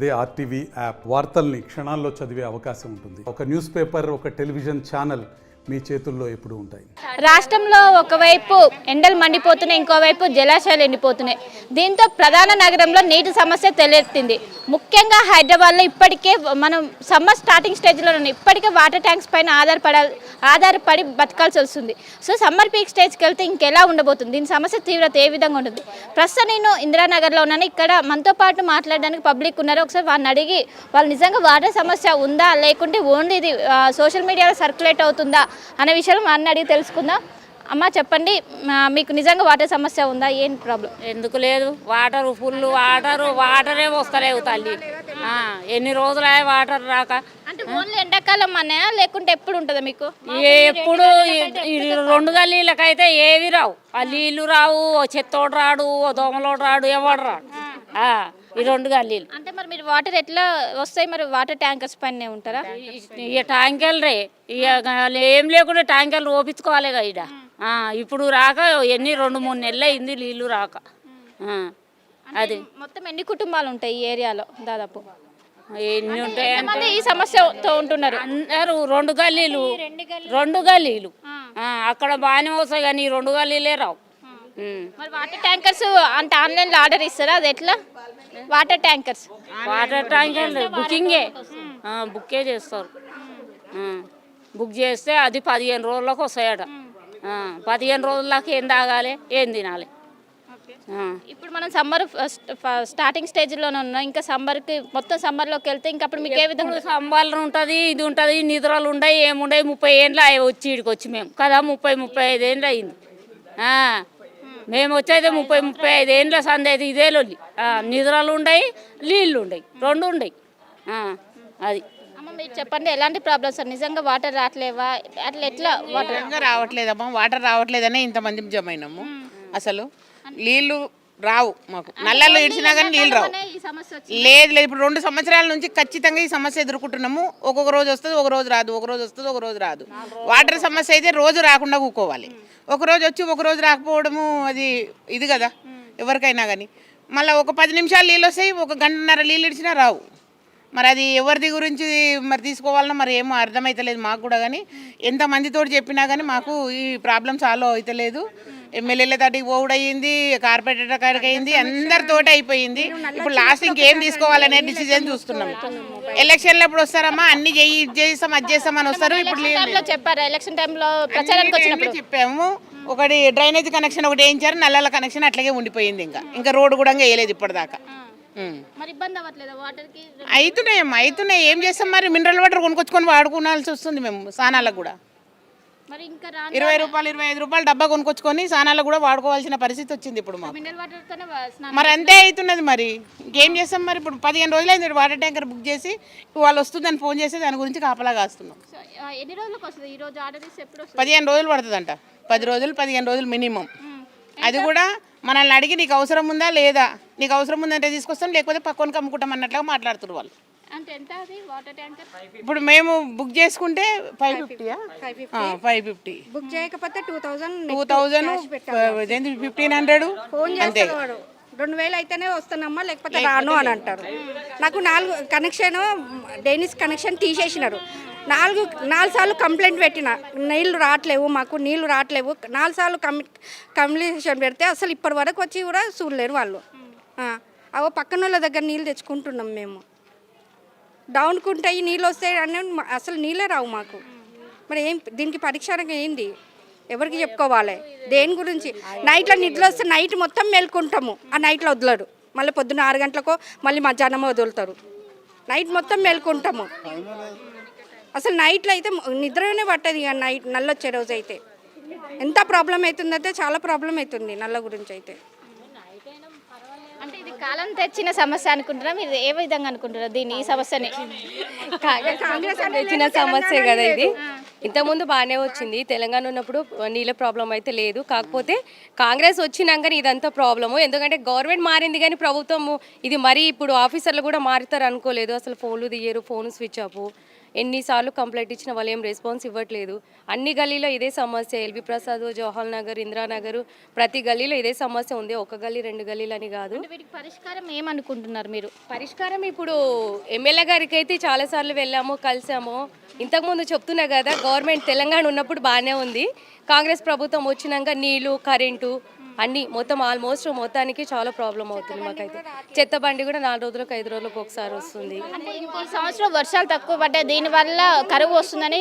అదే RTV app వార్తల్ని క్షణాల్లో చదివే అవకాశం ఉంటుంది. ఒక న్యూస్ పేపర్, ఒక టెలివిజన్ ఛానల్ మీ చేతుల్లో ఎప్పుడూ ఉంటాయి. రాష్ట్రంలో ఒకవైపు ఎండలు మండిపోతున్నాయి, ఇంకోవైపు జలాశయాలు ఎండిపోతున్నాయి. దీంతో ప్రధాన నగరంలో నీటి సమస్య తలెత్తింది. ముఖ్యంగా హైదరాబాద్లో ఇప్పటికే మనం సమ్మర్ స్టార్టింగ్ స్టేజ్లో ఉన్నాయి. ఇప్పటికే వాటర్ ట్యాంక్స్ పైన ఆధారపడి బతకాల్సి వస్తుంది. సో సమ్మర్ పీక్ స్టేజ్కి వెళ్తే ఇంకెలా ఉండబోతుంది, దీని సమస్య తీవ్రత ఏ విధంగా ఉంటుంది? ప్రస్తుతం నేను ఇందిరానగర్లో ఉన్నాను. ఇక్కడ మనతో పాటు మాట్లాడడానికి పబ్లిక్ ఉన్నారు. ఒకసారి వాళ్ళని అడిగి వాళ్ళు నిజంగా వాటర్ సమస్య ఉందా, లేకుంటే ఓన్లీ ఇది సోషల్ మీడియాలో సర్క్యులేట్ అవుతుందా అనే విషయాలు అన్న అడిగి తెలుసుకుందాం. అమ్మ చెప్పండి, మీకు నిజంగా వాటర్ సమస్య ఉందా, ఏం ప్రాబ్లం? ఎందుకు లేదు, వాటర్ ఫుల్ వాటరే వస్తలేవు తల్లి. ఎన్ని రోజులు వాటర్ రాక. అంటే ఓన్లీ ఎండాకాలం అనే లేకుంటే ఎప్పుడు ఉంటుందా మీకు? ఎప్పుడు 2 గల్లీలకైతే ఏవి రావు. ఆ నీళ్ళు రావు, ఓ చెత్తోడు రాడు, ఓ దోమలోడు రాడు, ఎవడు రాడు. ఈ 2 గల్లీలు. అంటే మరి మీరు వాటర్ ఎట్లా వస్తాయి? మరి వాటర్ ట్యాంకర్స్ పైన ఉంటారా? ఇక ట్యాంకర్లు రే, ఇక ఏం లేకుండా ట్యాంకర్లు ఓపించుకోవాలి ఇక. ఇప్పుడు రాక ఎన్ని 2-3 నెలలు అయింది నీళ్ళు రాక. అది మొత్తం ఎన్ని కుటుంబాలు ఉంటాయి ఈ ఏరియాలో? దాదాపు ఎన్ని ఉంటాయంటే ఈ సమస్యతో ఉంటున్నారు అందరూ 2 గల్లీలు. అక్కడ బాగానే వస్తాయి కానీ 2 గల్లీలే రావు. మరి వాటర్ ట్యాంకర్స్ అంటే ఆన్లైన్లో ఆర్డర్ ఇస్తారా? అది ఎట్లా? వాటర్ ట్యాంకర్ బుక్కే చేస్తారు. బుక్ చేస్తే అది 15 రోజులకు వస్తాయట. 15 రోజులకి ఏం తాగాలి, ఏం తినాలి. ఇప్పుడు మనం సమ్మర్ స్టార్టింగ్ స్టేజ్లోనే ఉన్నాం. ఇంకా సమ్మర్కి మొత్తం సమ్మర్లోకి వెళ్తే ఇంకా అప్పుడు మీకు ఏ విధంగా సంబాలు ఉంటుంది, ఇది ఉంటుంది, నిద్రలు ఉండవు, ఏముండవు. 30 ఏళ్ళు వచ్చి ఇడికి వచ్చి మేము కదా 30-35 ఏళ్ళు అయింది. మేము వచ్చేది 30-35 ఏళ్ళ సంది అయితే ఇదే లొల్లి. నిద్రలు ఉండయి, నీళ్ళు ఉండయి, 2 ఉండయి. అది అమ్మ మీరు చెప్పండి, ఎలాంటి ప్రాబ్లమ్స్ సార్? నిజంగా వాటర్ రావట్లేవా? అట్లా ఎట్లా వాటర్ రావట్లేదమ్మా? వాటర్ రావట్లేదనే ఇంతమంది జమైనాము. అసలు నీళ్ళు రావు మాకు. నల్లలు ఇడిచినా కానీ నీళ్ళు రావు. లేదు ఇప్పుడు 2 సంవత్సరాల నుంచి ఖచ్చితంగా ఈ సమస్య ఎదుర్కొంటున్నాము. ఒక్కొక్క రోజు వస్తుంది, ఒక రోజు రాదు, ఒక రోజు వస్తుంది, ఒక రోజు రాదు. వాటర్ సమస్య అయితే రోజు రాకుండా కూకోవాలి. ఒక రోజు వచ్చి ఒక రోజు రాకపోవడము అది ఇది కదా ఎవరికైనా కానీ. మళ్ళీ ఒక 10 నిమిషాలు నీళ్ళు వస్తాయి, 1 గంటన్నర నీళ్ళు ఇడిచినా రావు. మరి అది ఎవరిది గురించి మరి తీసుకోవాలన్నా మరి ఏమో అర్థమవుతలేదు మాకు కూడా. కానీ ఎంతమందితో చెప్పినా కానీ మాకు ఈ ప్రాబ్లం సాల్వ్ అవుతలేదు. ఎమ్మెల్యేల తోటికి పోవుడు అయ్యింది, కార్పొరేటర్ కాడికి అయింది, అందరితోటి అయిపోయింది. ఇప్పుడు లాస్ట్ ఇంకేం తీసుకోవాలనే డిసిజన్ చూస్తున్నాం. ఎలక్షన్లు ఎప్పుడు వస్తారమ్మా, అన్ని చేస్తాం అది చేస్తామని వస్తారు. ఇప్పుడు చెప్పారు ఎలక్షన్ టైంలో ప్రచారానికి వచ్చినప్పుడు చెప్పాము. ఒకటి డ్రైనేజ్ కనెక్షన్ ఒకటి వేయించారు, నల్లల కనెక్షన్ అట్లాగే ఉండిపోయింది. ఇంకా రోడ్డు కూడా వేయలేదు ఇప్పటిదాకా. అవుతున్నాయమ్మా, అవుతున్నాయి. ఏం చేస్తాం మరి? మినరల్ వాటర్ కొనుక్కొచ్చుకొని వాడుకోవాల్సి వస్తుంది మేము స్నానాలకు కూడా. 20 రూపాయలు 25 రూపాయలు డబ్బా కొనుక్కొచ్చుకొని స్నానాలకు కూడా వాడుకోవాల్సిన పరిస్థితి వచ్చింది ఇప్పుడు మాకు. మరి అంతే అవుతున్నది. మరి ఇంకేం చేస్తాం మరి? ఇప్పుడు 15 రోజులు అయింది వాటర్ ట్యాంకర్ బుక్ చేసి, వాళ్ళు వస్తుందని ఫోన్ చేసి దాని గురించి కాపలా కాస్తున్నాం. 15 రోజులు పడుతుందంట. 10 రోజులు 15 రోజులు మినిమం. అది కూడా మనల్ని అడిగి నీకు అవసరం ఉందా లేదా, నీకు అవసరం ఉందంటే తీసుకొస్తాం, లేకపోతే పక్కనకి అమ్ముకుంటాం అన్నట్లుగా మాట్లాడుతున్నారు వాళ్ళు. ఇప్పుడు మేము బుక్ చేసుకుంటే 550 బుక్ చేయకపోతే 2000 1500 అంతే. 2000 అయితేనే వస్తున్నామా, లేకపోతే రాను అని అంటారు. నాకు 4 కనెక్షన్ డైనిస్ కనెక్షన్ తీసేసినారు. 4 సార్లు కంప్లైంట్ పెట్టిన, నీళ్ళు రావట్లేవు, మాకు నీళ్ళు రావట్లేవు. 4 సార్లు కంప్లైంట్ పెడితే అసలు ఇప్పటి వరకు వచ్చి కూడా చూడలేరు వాళ్ళు. అవో పక్కన వాళ్ళ దగ్గర నీళ్ళు తెచ్చుకుంటున్నాం మేము. డౌన్కుంటాయి నీళ్ళు వస్తాయి అని అసలు నీళ్ళే రావు మాకు. మరి ఏం దీనికి పరిష్కారం ఏంది? ఎవరికి చెప్పుకోవాలి? దేని గురించి? నైట్లో నిద్ర వస్తే నైట్ మొత్తం మేల్కుంటాము, ఆ నైట్లో వదలరు. మళ్ళీ పొద్దున్న 6 గంటలకో మళ్ళీ మధ్యాహ్నం వదులుతారు. నైట్ మొత్తం మేల్కుంటాము. అసలు నైట్లో అయితే నిద్రనే పట్టదు. ఇక నైట్ నల్ల వచ్చే రోజు అయితే ఎంత ప్రాబ్లం అవుతుందంటే చాలా ప్రాబ్లం అవుతుంది నల్ల గురించి అయితే. అంటే ఇది కాలం తెచ్చిన సమస్య అనుకుంటున్నా, మీరు ఏ విధంగా అనుకుంటున్నారు దీన్ని, ఈ సమస్యని? కాంగ్రెస్ తెచ్చిన సమస్య కదా ఇది. ఇంతకుముందు బాగానే వచ్చింది. తెలంగాణ ఉన్నప్పుడు నీళ్ళ ప్రాబ్లం అయితే లేదు. కాకపోతే కాంగ్రెస్ వచ్చినాకనే ఇదంతా ప్రాబ్లము. ఎందుకంటే గవర్నమెంట్ మారింది కానీ ప్రభుత్వము ఇది మరీ ఇప్పుడు ఆఫీసర్లు కూడా మారుతారు అనుకోలేదు. అసలు ఫోన్లు తీయరు, ఫోన్ స్విచ్ ఆఫ్. ఎన్నిసార్లు కంప్లైంట్ ఇచ్చిన వాళ్ళు ఏం రెస్పాన్స్ ఇవ్వట్లేదు. అన్ని గల్లీలో ఇదే సమస్య, ఎల్బీ ప్రసాద్, జవహర్ నగర్, ఇందిరానగర్, ప్రతి గల్లీలో ఇదే సమస్య ఉంది. ఒక గల్లీ 2 గల్లీలు అని కాదు. వీటికి పరిష్కారం ఏమనుకుంటున్నారు మీరు? పరిష్కారం ఇప్పుడు ఎమ్మెల్యే గారికి అయితే చాలాసార్లు వెళ్ళాము, కలిసాము. ఇంతకుముందు చెప్తున్నా కదా, గవర్నమెంట్ తెలంగాణ ఉన్నప్పుడు బాగానే ఉంది. కాంగ్రెస్ ప్రభుత్వం వచ్చినాక నీళ్లు, కరెంటు అన్నీ మొత్తం ఆల్మోస్ట్ మొత్తానికి చాలా ప్రాబ్లం అవుతుంది మాకైతే. చెత్త బండి కూడా 4 రోజులకు 5 రోజులకు ఒకసారి వస్తుంది. అంటే ఈ సంవత్సరం వర్షాలు తక్కువ పడ్డాయి, దీనివల్ల కరువు వస్తుందని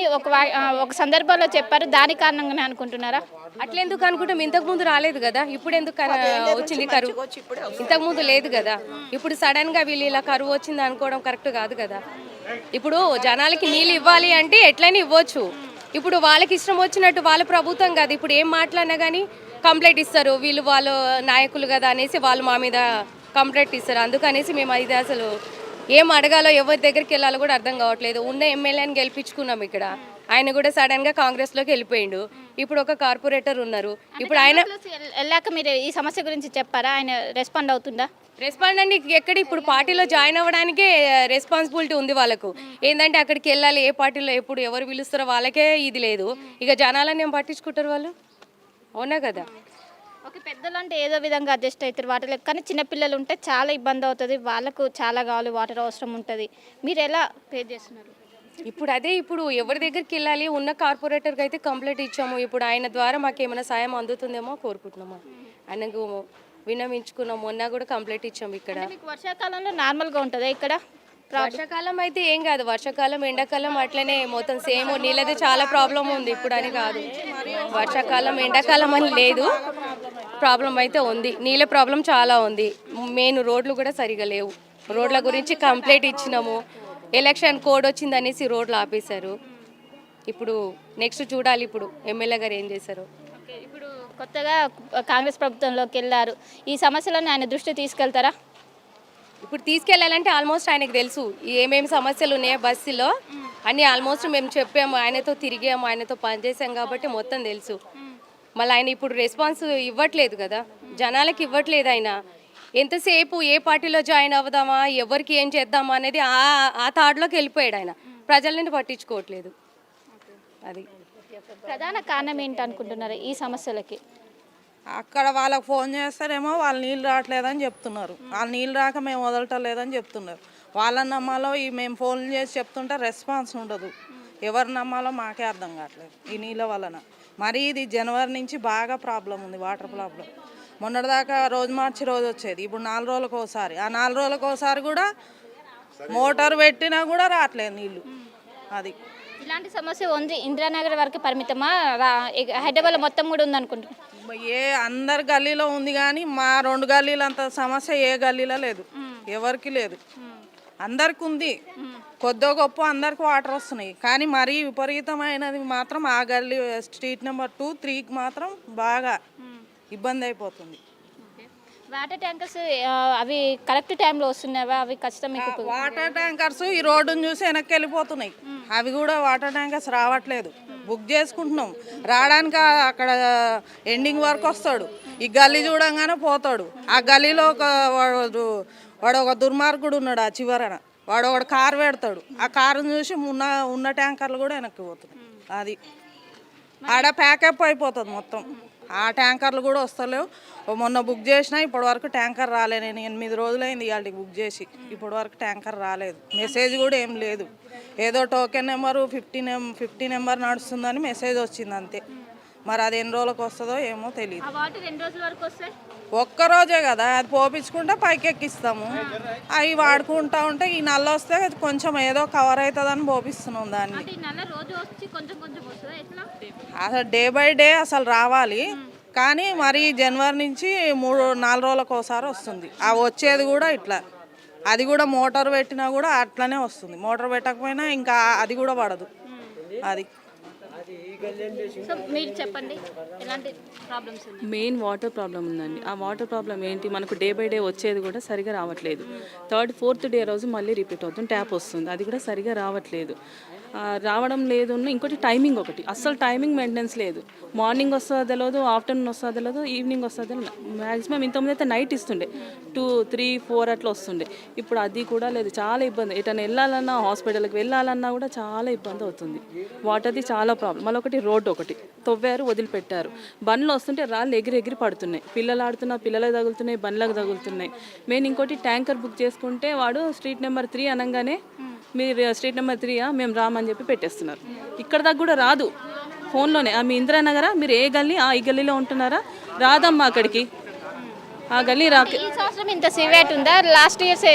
ఒక సందర్భంలో చెప్పారు. దాని కారణంగానే అనుకుంటున్నారా? అట్లెందుకు అనుకుంటాం, ఇంతకుముందు రాలేదు కదా, ఇప్పుడు ఎందుకు వచ్చింది కరువు? ఇంతకుముందు లేదు కదా, ఇప్పుడు సడన్గా వీళ్ళు ఇలా కరువు వచ్చింది అనుకోవడం కరెక్ట్ కాదు కదా. ఇప్పుడు జనాలకి నీళ్ళు ఇవ్వాలి అంటే ఎట్లయినా ఇవ్వచ్చు. ఇప్పుడు వాళ్ళకి ఇష్టం వచ్చినట్టు వాళ్ళ ప్రభుత్వం కదా, ఇప్పుడు ఏం మాట్లాడినా కానీ కంప్లైంట్ ఇస్తారు. వీళ్ళు వాళ్ళ నాయకులు కదా అనేసి వాళ్ళు మా మీద కంప్లైంట్ ఇస్తారు. అందుకనేసి మేము అయితే అసలు ఏం అడగాలో ఎవరి దగ్గరికి వెళ్ళాలో కూడా అర్థం కావట్లేదు. ఉన్న ఎమ్మెల్యేని గెలిపించుకున్నాం ఇక్కడ, ఆయన కూడా సడన్గా కాంగ్రెస్లోకి వెళ్ళిపోయిండు. ఇప్పుడు ఒక కార్పొరేటర్ ఉన్నారు. ఇప్పుడు ఆయన వెళ్ళాక మీరు ఈ సమస్య గురించి చెప్పారా? ఆయన రెస్పాండ్ అవుతుందా? రెస్పాండ్ అండి ఎక్కడ, ఇప్పుడు పార్టీలో జాయిన్ అవ్వడానికే రెస్పాన్సిబిలిటీ ఉంది వాళ్ళకు. ఏంటంటే అక్కడికి వెళ్ళాలి, ఏ పార్టీలో ఎప్పుడు ఎవరు పిలుస్తారో వాళ్ళకే ఇది లేదు. ఇక జనాలని ఏం పట్టించుకుంటారు వాళ్ళు? అవునా కదా. ఓకే, పెద్దలు అంటే ఏదో విధంగా అడ్జస్ట్ అవుతారు వాటర్, కానీ చిన్నపిల్లలు ఉంటే చాలా ఇబ్బంది అవుతుంది, వాళ్ళకు చాలా కావాలి, వాటర్ అవసరం ఉంటుంది. మీరు ఎలా పే చేస్తున్నారు? ఇప్పుడు అదే, ఇప్పుడు ఎవరి దగ్గరికి వెళ్ళాలి, ఉన్న కార్పొరేటర్కి అయితే కంప్లైంట్ ఇచ్చాము. ఇప్పుడు ఆయన ద్వారా మాకు ఏమైనా సాయం అందుతుందేమో కోరుకుంటున్నాము. ఆయనకు విన్నవించుకున్నాం, మొన్న కూడా కంప్లైంట్ ఇచ్చాము. ఇక్కడ మీకు వర్షాకాలంలో నార్మల్గా ఉంటుందా ఇక్కడ? వర్షాకాలం అయితే ఏం కాదు, వర్షాకాలం ఎండాకాలం అట్లనే మొత్తం సేమ్. నీళ్ళది చాలా ప్రాబ్లం ఉంది ఇప్పుడు అని కాదు, వర్షాకాలం ఎండాకాలం అని లేదు, ప్రాబ్లం అయితే ఉంది. నీళ్ళ ప్రాబ్లం చాలా ఉంది. మెయిన్ రోడ్లు కూడా సరిగా లేవు. రోడ్ల గురించి కంప్లైంట్ ఇచ్చినాము. ఎలక్షన్ కోడ్ వచ్చింది అనేసి రోడ్లు ఆపేశారు. ఇప్పుడు నెక్స్ట్ చూడాలి ఇప్పుడు ఎమ్మెల్యే గారు ఏం చేశారు. ఇప్పుడు కొత్తగా కాంగ్రెస్ ప్రభుత్వంలోకి వెళ్ళారు, ఈ సమస్యలను ఆయన దృష్టి తీసుకెళ్తారా? ఇప్పుడు తీసుకెళ్ళాలంటే ఆల్మోస్ట్ ఆయనకు తెలుసు ఏమేమి సమస్యలు ఉన్నాయో బస్సులో అన్నీ. ఆల్మోస్ట్ మేము చెప్పాము, ఆయనతో తిరిగాము, ఆయనతో పనిచేసాం కాబట్టి మొత్తం తెలుసు. మళ్ళీ ఆయన ఇప్పుడు రెస్పాన్స్ ఇవ్వట్లేదు కదా, జనాలకి ఇవ్వట్లేదు. ఆయన ఎంతసేపు ఏ పార్టీలో జాయిన్ అవుదామా, ఎవరికి ఏం చేద్దామా అనేది ఆ థాట్లోకి వెళ్ళిపోయాడు ఆయన. ప్రజలని పట్టించుకోవట్లేదు. అది ప్రధాన కారణం ఏంటి అనుకుంటున్నారు ఈ సమస్యలకి? అక్కడ వాళ్ళకి ఫోన్ చేస్తారేమో వాళ్ళు నీళ్ళు రావట్లేదని చెప్తున్నారు, వాళ్ళు నీళ్ళు రాక మేము వదలటలేదని చెప్తున్నారు. వాళ్ళని నమ్మాలో మేము ఫోన్ చేసి చెప్తుంటే రెస్పాన్స్ ఉండదు. ఎవరు నమ్మాలో మాకే అర్థం కావట్లేదు ఈ నీళ్ళ వలన. మరి ఇది జనవరి నుంచి బాగా ప్రాబ్లం ఉంది, వాటర్ ప్రాబ్లం. మొన్నటిదాకా రోజు మార్చి రోజు వచ్చేది, ఇప్పుడు 4 రోజులకు ఒకసారి. ఆ 4 రోజులకు ఒకసారి కూడా మోటార్ పెట్టినా కూడా రావట్లేదు నీళ్ళు. అది ఇలాంటి సమస్య ఉంది ఇందిరానగర్ వరకు పరిమితమా, హైదరాబాద్ మొత్తం కూడా ఉంది అనుకుంటున్నాను? అందరి గల్లీలో ఉంది కానీ మా 2 గల్లీలు అంత సమస్య ఏ గల్లీలో లేదు, ఎవరికి లేదు. అందరికి ఉంది, కొద్దో గొప్ప అందరికి వాటర్ వస్తున్నాయి. కానీ మరీ విపరీతమైనది మాత్రం ఆ గల్లీ స్ట్రీట్ నెంబర్ 2, 3కి మాత్రం బాగా ఇబ్బంది అయిపోతుంది. వాటర్ ట్యాంకర్స్ అవి కరెక్ట్ టైంలో వస్తున్నాయా? అవి ఖచ్చితంగా మీకు వాటర్ ట్యాంకర్స్ ఈ రోడ్డును చూసి వెనక్కి వెళ్ళిపోతున్నాయి. అవి కూడా వాటర్ ట్యాంకర్స్ రావట్లేదు. బుక్ చేసుకుంటున్నాం, రావడానికి అక్కడ ఎండింగ్ వరకు వస్తాడు, ఈ గల్లీ చూడంగానే పోతాడు. ఆ గల్లీలో వాడు ఒక దుర్మార్గుడు ఉన్నాడు, ఆ చివరన వాడు ఒకడు కారు పెడతాడు. ఆ కారును చూసి ఉన్న ట్యాంకర్లు కూడా వెనక్కి పోతున్నాయి. అది ఆడ ప్యాకప్ అయిపోతుంది మొత్తం. ఆ ట్యాంకర్లు కూడా వస్తలేవు. మొన్న బుక్ చేసినా ఇప్పటి వరకు ట్యాంకర్ రాలేదు. నేను 8 రోజులైంది ఇవాళకి బుక్ చేసి, ఇప్పటి వరకు ట్యాంకర్ రాలేదు. మెసేజ్ కూడా ఏం లేదు. ఏదో టోకెన్ నెంబరు 50 నెంబర్ నడుస్తుందని మెసేజ్ వచ్చింది అంతే. మరి అది ఎన్ని రోజులకు వస్తుందో ఏమో తెలియదు. ఒక్కరోజే కదా అది పోపించుకుంటే పైకి ఎక్కిస్తాము. అవి వాడుకుంటా ఉంటే ఈ నల్ల వస్తే కొంచెం ఏదో కవర్ అవుతుందని పోపిస్తున్నాం దాన్ని. అసలు డే బై డే అసలు రావాలి, కానీ మరి జనవరి నుంచి 3-4 రోజులకు ఒకసారి వస్తుంది. ఆ వచ్చేది కూడా ఇట్లా, అది కూడా మోటార్ పెట్టినా కూడా అట్లనే వస్తుంది. మోటార్ పెట్టకపోయినా ఇంకా అది కూడా పడదు. అది సో మీరు చెప్పండి ఎలాంటి ప్రాబ్లమ్స్ ఉన్నాయి? మెయిన్ వాటర్ ప్రాబ్లం ఉందండి. ఆ వాటర్ ప్రాబ్లం ఏంటి, మనకు డే బై డే వచ్చేది కూడా సరిగా రావట్లేదు. 3rd, 4th డే రోజు మళ్ళీ రిపీట్ అవుతుంది, ట్యాప్ వస్తుంది, అది కూడా సరిగా రావట్లేదు. రావడం లేదు. ఇంకోటి టైమింగ్ ఒకటి, అస్సలు టైమింగ్ మెయింటెనెన్స్ లేదు. మార్నింగ్ వస్తుందో తెలియదు, ఆఫ్టర్నూన్ వస్తుందో తెలియదు, ఈవినింగ్ వస్తుందో తెలియదు. మ్యాక్సిమం ఇంతకుముందు అయితే నైట్ ఇస్తుండే 2, 3, 4 అట్లా వస్తుండే. ఇప్పుడు అది కూడా లేదు. చాలా ఇబ్బంది. ఎటైనా వెళ్ళాలన్నా, హాస్పిటల్కి వెళ్ళాలన్నా కూడా చాలా ఇబ్బంది అవుతుంది. వాటర్ది చాలా ప్రాబ్లం. మళ్ళీ ఒకటి రోడ్డు ఒకటి తవ్వారు, వదిలిపెట్టారు. బండ్లు వస్తుంటే రాళ్ళు ఎగిరి పడుతున్నాయి. పిల్లలు ఆడుతున్నా, పిల్లలకు తగులుతున్నాయి, బండ్లకు తగులుతున్నాయి. మెయిన్ ఇంకోటి ట్యాంకర్ బుక్ చేసుకుంటే వాడు స్ట్రీట్ నెంబర్ 3 అనగానే మీరు స్ట్రీట్ నెంబర్ 3 మేము రామని చెప్పి పెట్టేస్తున్నారు. ఇక్కడ దాకా కూడా రాదు, ఫోన్లోనే మీ ఇందిరానగరా, మీరు ఏ గల్లీ, ఈ గల్లీలో ఉంటున్నారా, రాదమ్మా అక్కడికి, ఆ గల్లీ రాక. ఈ సంవత్సరం ఇంత సివియర్ ఉందా? లాస్ట్ ఇయర్స్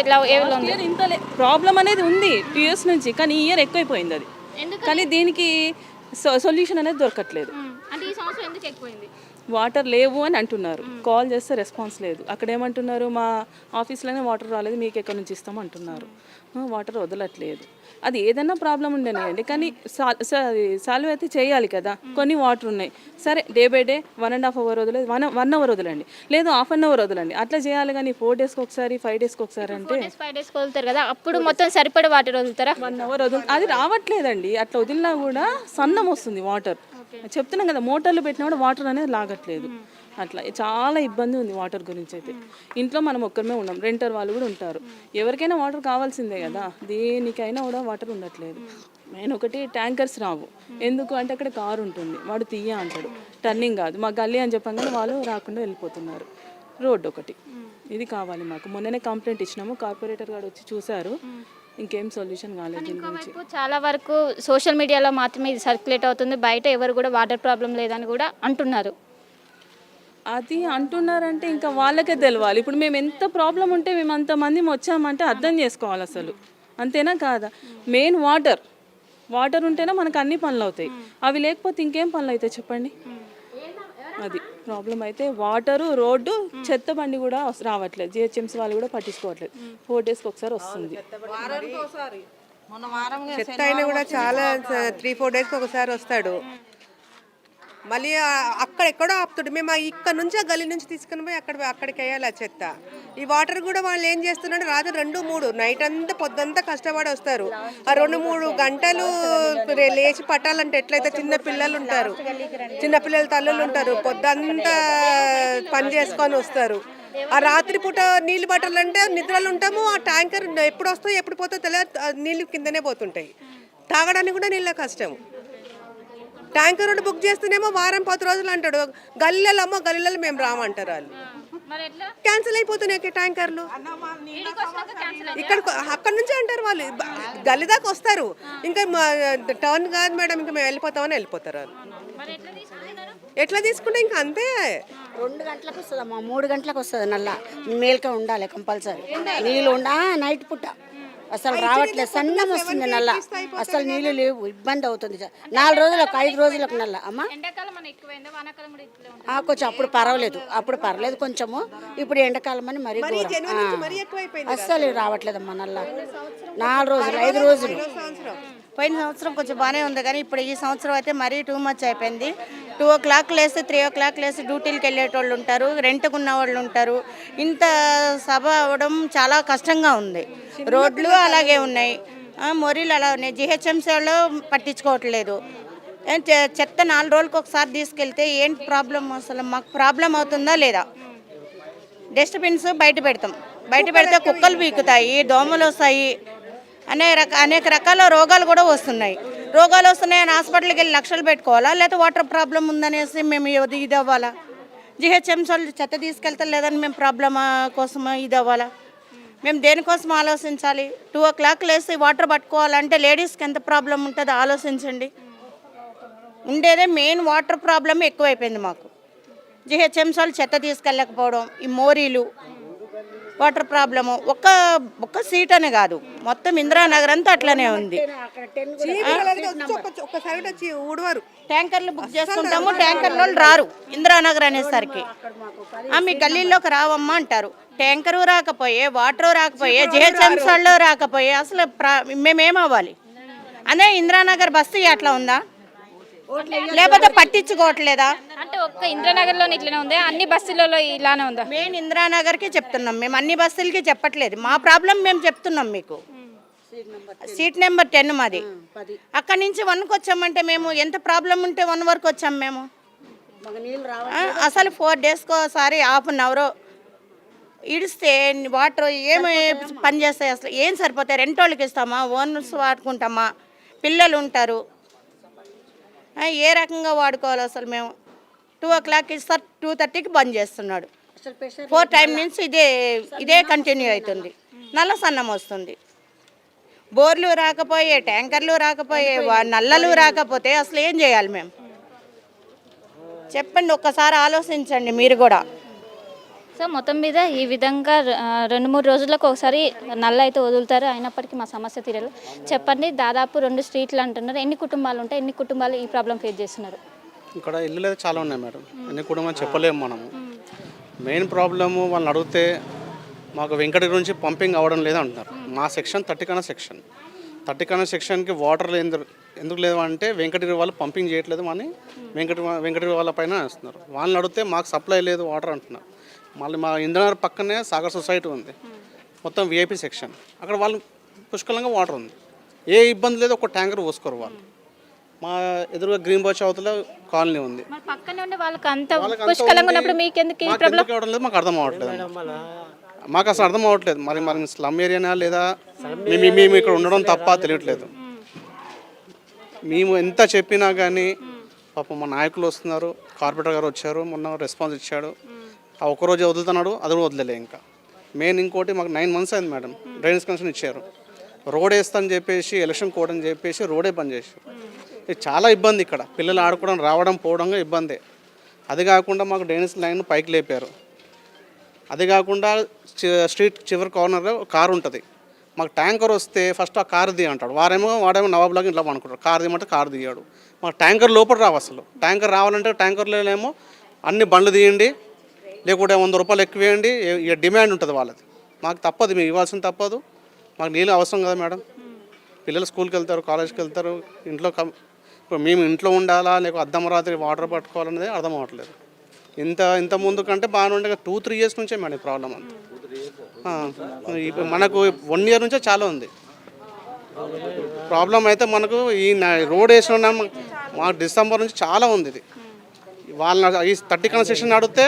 ఇంత ప్రాబ్లం అనేది ఉంది 2 years నుంచి, కానీ ఈ ఇయర్ ఎక్కువైపోయింది అది. కానీ దీనికి సొల్యూషన్ అనేది దొరకట్లేదు. అంటే ఈ సంవత్సరం ఎందుకు ఎక్కువైంది? వాటర్ లేవు అని అంటున్నారు, కాల్ చేస్తే రెస్పాన్స్ లేదు. అక్కడ ఏమంటున్నారు, మా ఆఫీస్లోనే వాటర్ రాలేదు, మీకు ఎక్కడి నుంచి ఇస్తాం అంటున్నారు. వాటర్ వదలట్లేదు. అది ఏదైనా ప్రాబ్లం ఉండేనండి, కానీ సాల్వ్ అయితే చేయాలి కదా. కొన్ని వాటర్ ఉన్నాయి, సరే day by day 1.5 hour వదలేదు, 1 hour వదలండి, లేదు 1/2 hour వదలండి, అట్లా చేయాలి. కానీ 4 daysకి ఒకసారి, 5 daysకి ఒకసారి అంటే 5 daysకి వదులుతారు కదా, అప్పుడు మొత్తం సరిపడే వాటర్ వదులుతారా? 1 hour అది రావట్లేదండి. అట్లా వదిలినా కూడా సన్నం వస్తుంది వాటర్. చెప్తున్నాం కదా, మోటార్లు పెట్టినా కూడా వాటర్ అనేది లాగట్లేదు. అట్లా చాలా ఇబ్బంది ఉంది వాటర్ గురించి అయితే. ఇంట్లో మనం ఒక్కరిమే ఉన్నాం, రెంటర్ వాళ్ళు కూడా ఉంటారు. ఎవరికైనా వాటర్ కావాల్సిందే కదా, దేనికైనా కూడా వాటర్ ఉండట్లేదు. మెయిన్ ఒకటి ట్యాంకర్స్ రావు. ఎందుకు అంటే అక్కడ కారు ఉంటుంది, వాడు తీయ అంటాడు, టర్నింగ్ కాదు, మా గల్లీ అని చెప్పగానే వాళ్ళు రాకుండా వెళ్ళిపోతున్నారు. రోడ్డు ఒకటి, ఇది కావాలి మాకు. మొన్ననే కంప్లైంట్ ఇచ్చినాము, కార్పొరేటర్ గారు వచ్చి చూశారు, ఇంకేం సొల్యూషన్ కాలేదు దీని గురించి. చాలా వరకు సోషల్ మీడియాలో మాత్రమే ఇది సర్క్యులేట్ అవుతుంది, బయట ఎవరు కూడా వాటర్ ప్రాబ్లం లేదని కూడా అంటున్నారు. అది అంటున్నారంటే ఇంకా వాళ్ళకే తెలవాలి. ఇప్పుడు మేము ఎంత ప్రాబ్లం ఉంటే మేము అంతమంది వచ్చామంటే అర్థం చేసుకోవాలి అసలు, అంతేనా కాదా? మెయిన్ వాటర్ ఉంటేనే మనకు అన్ని పనులు అవుతాయి. అవి లేకపోతే ఇంకేం పనులు అవుతాయి చెప్పండి. అది ప్రాబ్లం అయితే వాటరు, రోడ్డు, చెత్త బండి కూడా రావట్లేదు. జిహెచ్ఎంసీ వాళ్ళు కూడా పట్టించుకోవట్లేదు. 4 daysకి ఒకసారి వస్తుంది. చెత్త అయినా కూడా చాలా 3-4 daysకి ఒకసారి వస్తాడు. మళ్ళీ అక్కడెక్కడో ఆపుతాడు. మేము ఇక్కడ నుంచి, ఆ గల్లీ నుంచి తీసుకుని పోయి అక్కడికి వేయాలి ఆ చెత్త. ఈ వాటర్ కూడా వాళ్ళు ఏం చేస్తున్నాడు, రాత్రి 2-3 నైట్ అంతా పొద్దంతా కష్టపడి వస్తారు. ఆ 2-3 గంటలు లేచి పట్టాలంటే ఎట్లయితే చిన్న పిల్లలు ఉంటారు, చిన్నపిల్లల తల్లులు ఉంటారు, పొద్దంతా పని చేసుకొని వస్తారు. ఆ రాత్రి పూట నీళ్ళు పట్టాలంటే నిద్రలు ఉంటాము. ఆ ట్యాంకర్ ఎప్పుడు వస్తాయో ఎప్పుడు పోతాయో తెలియదు, నీళ్ళు కిందనే పోతుంటాయి. తాగడానికి కూడా నీళ్ళ కష్టం. ట్యాంకర్ రోడ్డు బుక్ చేస్తేనేమో 1-10 రోజులు అంటాడు. గల్లీలలో మేము రామంటారు వాళ్ళు. క్యాన్సిల్ అయిపోతున్నాయి ట్యాంకర్లు. అక్కడ నుంచి అంటారు వాళ్ళు, గల్లీ దాకా వస్తారు, ఇంకా టర్న్ కాదు మేడం, ఇంకా మేము వెళ్ళిపోతామని వెళ్ళిపోతారు వాళ్ళు. ఎట్లా తీసుకుంటే ఇంకా అంతే. 2 గంటలకు వస్తుందమ్మా, 3 గంటలకు వస్తుంది. నల్ల మేల్క ఉండాలి కంపల్సరీ. నీళ్ళు నైట్ పుట్ట అసలు రావట్లేదు, సన్నం వస్తుంది నల్ల, అసలు నీళ్ళు లేవు, ఇబ్బంది అవుతుంది. 4 రోజులకు 5 రోజులకు నల్ల అమ్మ. కొంచెం అప్పుడు పర్వాలేదు కొంచెము, ఇప్పుడు ఎండాకాలం అని మరీ అస్సలు రావట్లేదమ్మా నల్ల. 4 రోజులు 5 రోజులు. పోయిన సంవత్సరం కొంచెం బాగానే ఉంది, కానీ ఇప్పుడు ఈ సంవత్సరం అయితే మరీ టూ మచ్ అయిపోయింది. 2 o'clock లేస్తే 3 o'clock లేస్తే డ్యూటీలకు వెళ్ళేటోళ్ళు ఉంటారు, రెంట్కున్న వాళ్ళు ఉంటారు. ఇంత సభ అవ్వడం చాలా కష్టంగా ఉంది. రోడ్లు అలాగే ఉన్నాయి, మొరీలు అలా ఉన్నాయి. జిహెచ్ఎంసీ వాళ్ళు పట్టించుకోవట్లేదు. చెత్త 4 రోజులకు ఒకసారి తీసుకెళ్తే ఏంటి ప్రాబ్లం, అసలు మాకు ప్రాబ్లం అవుతుందా లేదా? డస్ట్బిన్స్ బయట పెడితే కుక్కలు పీకుతాయి, దోమలు వస్తాయి, అనేక రకాల రోగాలు కూడా వస్తున్నాయి. అని హాస్పిటల్కి వెళ్ళి లక్షలు పెట్టుకోవాలా, లేకపోతే వాటర్ ప్రాబ్లం ఉందనేసి మేము ఇది అవ్వాలా? జిహెచ్ఎంసీ వాళ్ళు చెత్త తీసుకెళ్తారు లేదని మేము ప్రాబ్లం కోసం ఇది అవ్వాలా? మేము దేనికోసం ఆలోచించాలి? 2 o'clock లేసి వాటర్ పట్టుకోవాలంటే లేడీస్కి ఎంత ప్రాబ్లం ఉంటుందో ఆలోచించండి. ఉండేదే మెయిన్ వాటర్ ప్రాబ్లం ఎక్కువైపోయింది మాకు. జిహెచ్ఎంసీ వాళ్ళు చెత్త తీసుకెళ్ళకపోవడం, ఈ మోరీలు, వాటర్ ప్రాబ్లము. ఒక్క సీట్ అనే కాదు, మొత్తం ఇందిరానగర్ అంతా అట్లనే ఉంది. ట్యాంకర్లు బుక్ చేసుకుంటాము, ట్యాంకర్లు వాళ్ళు రారు ఇందిరానగర్ అనేసరికి. మీ గల్లీలోకి రావమ్మా అంటారు. ట్యాంకరు రాకపోయే, వాటర్ రాకపోయే, జిహెచ్ఎంసీ వాళ్ళు రాకపోయే అసలు మేమేమవ్వాలి? అదే ఇందిరానగర్ బస్తీ అట్లా ఉందా, లేకపోతే పట్టించుకోవట్లేదా? అంటే ఒక్క ఇంద్రానగర్లో ఇట్లానే ఉందా, అన్ని బస్సులలో ఇలానే ఉందా? మెయిన్ ఇందిరానగర్కి చెప్తున్నాం మేము, అన్ని బస్సులకి చెప్పట్లేదు. మా ప్రాబ్లం మేము చెప్తున్నాం మీకు. సీట్ నెంబర్ 10 మాది. అక్కడి నుంచి 1కి వచ్చామంటే మేము ఎంత ప్రాబ్లం ఉంటే 1 వరకు వచ్చాం మేము. అసలు 4 డేస్కి ఒకసారి హాఫ్ అన్ అవర్ ఇడిస్తే వాటర్ ఏమి పని చేస్తాయి, అసలు ఏం సరిపోతాయి? రెంట్ వాళ్ళకి ఇస్తామా, ఓనర్స్ వాడుకుంటామా, పిల్లలు ఉంటారు, ఏ రకంగా వాడుకోవాలి? అసలు మేము 2 o'clock ఇస్తారు, 2:30కి బంద్ చేస్తున్నాడు. 4 టైం నుంచి ఇదే కంటిన్యూ అవుతుంది. నల్ల సన్నం వస్తుంది, బోర్లు రాకపోయే, ట్యాంకర్లు రాకపోయే, నల్లలు రాకపోతే అసలు ఏం చేయాలి మేము? చెప్పండి, ఒక్కసారి ఆలోచించండి మీరు కూడా. సో మొత్తం మీద ఈ విధంగా 2-3 రోజులకు ఒకసారి నల్ల అయితే వదులుతారు, అయినప్పటికీ మా సమస్య తీరదు. చెప్పండి, దాదాపు 2 స్ట్రీట్లు అంటున్నారు, ఎన్ని కుటుంబాలు ఉంటాయి, ఎన్ని కుటుంబాలు ఈ ప్రాబ్లం ఫేస్ చేస్తున్నారు? ఇక్కడ ఇల్లు అయితే చాలా ఉన్నాయి మేడం, ఎన్ని కుటుంబాలు చెప్పలేము మనము. మెయిన్ ప్రాబ్లము వాళ్ళని అడిగితే మాకు వెంకటగిరి నుంచి పంపింగ్ అవ్వడం లేదు అంటున్నారు. మా సెక్షన్ 30 సెక్షన్, 30 సెక్షన్కి వాటర్ ఎందుకు లేదు అంటే వెంకటగిరి వాళ్ళు పంపింగ్ చేయట్లేదు అని వెంకటగిరి వాళ్ళ పైన వేస్తున్నారు. వాళ్ళని అడిగితే మాకు సప్లై లేదు వాటర్ అంటున్నారు. మళ్ళీ మా ఇంద్రనగర్ పక్కనే సాగర్ సొసైటీ ఉంది, మొత్తం విఐపి సెక్షన్, అక్కడ వాళ్ళు పుష్కలంగా వాటర్ ఉంది, ఏ ఇబ్బంది లేదు, ఒక ట్యాంకర్ పోసుకోరు వాళ్ళు. మా ఎదురుగా గ్రీన్ బర్చ్ అవతల కాలనీ ఉంది, పక్కనే ఉండే వాళ్ళకి అంత పుష్కలంగా ఉన్నప్పుడు మీకు ఎందుకు ఈ ప్రాబ్లం అవడం లేదు, మాకు అర్థం అవ్వట్లేదు. మాకు అసలు అర్థం అవ్వట్లేదు, మరి స్లమ్ ఏరియానా లేదా మేము ఇక్కడ ఉండడం తప్ప తెలియట్లేదు. మేము ఎంత చెప్పినా కానీ పాపం మా నాయకులు వస్తున్నారు, కార్పొరేటర్ గారు వచ్చారు, మొన్న రెస్పాన్స్ ఇచ్చాడు, ఆ ఒక్కరోజు వదులుతున్నాడు, అది కూడా వదిలే. ఇంకా మెయిన్ ఇంకోటి మాకు 9 months అయింది మేడం, డ్రైనేజ్ కనెక్షన్ ఇచ్చారు, రోడ్ వేస్తానని చెప్పేసి ఎలక్షన్ కోడ్ అని చెప్పేసి రోడే బంద్ చేశారు. ఇది చాలా ఇబ్బంది, ఇక్కడ పిల్లలు ఆడుకోవడం రావడం పోవడంగా ఇబ్బందే. అది కాకుండా మాకు డ్రైనేజ్ లైన్ పైకి లేపారు, అది కాకుండా స్ట్రీట్ చివరి కార్నర్లో కారు ఉంటుంది, మాకు ట్యాంకర్ వస్తే ఫస్ట్ ఆ కారు దిగి అంటాడు, వాడేమో నవాబులాగా ఇంట్లో అనుకుంటాడు, కారు దియమంటే కారు దిగాడు. మాకు ట్యాంకర్ లోపల రావు, అసలు ట్యాంకర్ రావాలంటే ట్యాంకర్లో ఏమో అన్ని బండ్లు తీయండి, లేకుంటే 100 రూపాయలు ఎక్కువ వేయండి, ఇక డిమాండ్ ఉంటుంది వాళ్ళది. మాకు తప్పదు, మేము ఇవ్వాల్సింది తప్పదు, మాకు నీళ్ళు అవసరం కదా మేడం. పిల్లలు స్కూల్కి వెళ్తారు, కాలేజ్కి వెళ్తారు, ఇప్పుడు మేము ఇంట్లో ఉండాలా లేక అర్ధమరాత్రి వాటర్ పట్టుకోవాలనేది అర్థం అవ్వట్లేదు. ఇంత ముందు కంటే బాగానే ఉండే 2-3 years నుంచే మేడం ప్రాబ్లం అంతా. మనకు 1 year నుంచే చాలా ఉంది ప్రాబ్లం. అయితే మనకు ఈ రోడ్ వేసిన మాకు డిసెంబర్ నుంచి చాలా ఉంది ఇది. వాళ్ళ ఈ 30 సెక్షన్ అడిగితే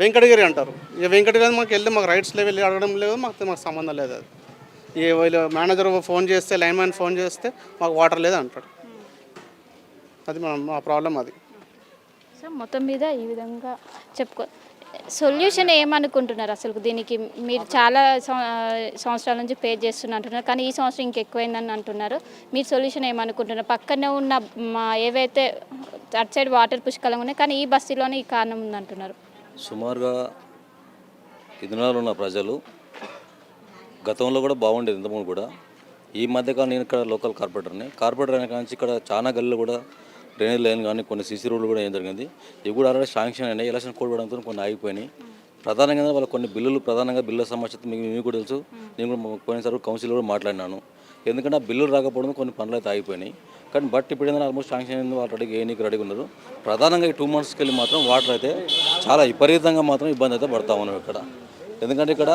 వెంకటగిరి అంటారు, ఇక వెంకటగిరి మాకు వెళ్ళి మాకు రైట్స్ వెళ్ళి అడగడం లేదు, మాకు సంబంధం లేదు. అది వీళ్ళు మేనేజర్ ఫోన్ చేస్తే, లైన్ మ్యాన్ ఫోన్ చేస్తే మాకు వాటర్ లేదు అంటాడు. అది మా ప్రాబ్లం అది. సో మొత్తం మీద ఈ విధంగా సొల్యూషన్ ఏమనుకుంటున్నారు అసలు దీనికి? మీరు చాలా సంవత్సరాల నుంచి పే చేస్తున్నారు, కానీ ఈ సంవత్సరం ఇంకెక్కువైందని అంటున్నారు. మీరు సొల్యూషన్ ఏమనుకుంటున్నారు? పక్కనే ఉన్న ఏవైతే అటు సైడ్ వాటర్ పుష్కలంగా ఉన్నాయి, కానీ ఈ బస్తీలోనే ఈ కారణం ఉందంటున్నారు. సుమారుగా ఇదినాలు ఉన్న ప్రజలు గతంలో కూడా బాగుండేది, ఇంతకుముందు కూడా. ఈ మధ్యకాలం నేను ఇక్కడ లోకల్ కార్పొరేటర్ అయిన కానీ ఇక్కడ చాలా గల్లీలు కూడా డ్రైనేజ్ లైన్ కానీ కొన్ని సీసీ రోడ్లు కూడా ఏం జరిగింది. ఇవి కూడా ఆల్రెడీ శాంక్షన్ అయినాయి, ఎలక్షన్ కోడ్ పడంతో కొన్ని ఆగిపోయినాయి. ప్రధానంగా వాళ్ళ కొన్ని బిల్లుల సమస్య మీకు కూడా తెలుసు. నేను కూడా పోయినసారి కౌన్సిల్ కూడా మాట్లాడినాను, ఎందుకంటే ఆ బిల్లులు రాకపోవడం కొన్ని పనులు అయితే ఆగిపోయినాయి. కానీ బట్ ఇప్పుడు ఏంటంటే ఆల్మోస్ట్ శాంక్షన్ అయింది, వాళ్ళు రెడీగా ఉన్నారు. ప్రధానంగా ఈ 2 monthsకి వెళ్ళి మాత్రం వాటర్ అయితే చాలా విపరీతంగా మాత్రం ఇబ్బంది అయితే పడతా ఉన్నాం ఇక్కడ. ఎందుకంటే ఇక్కడ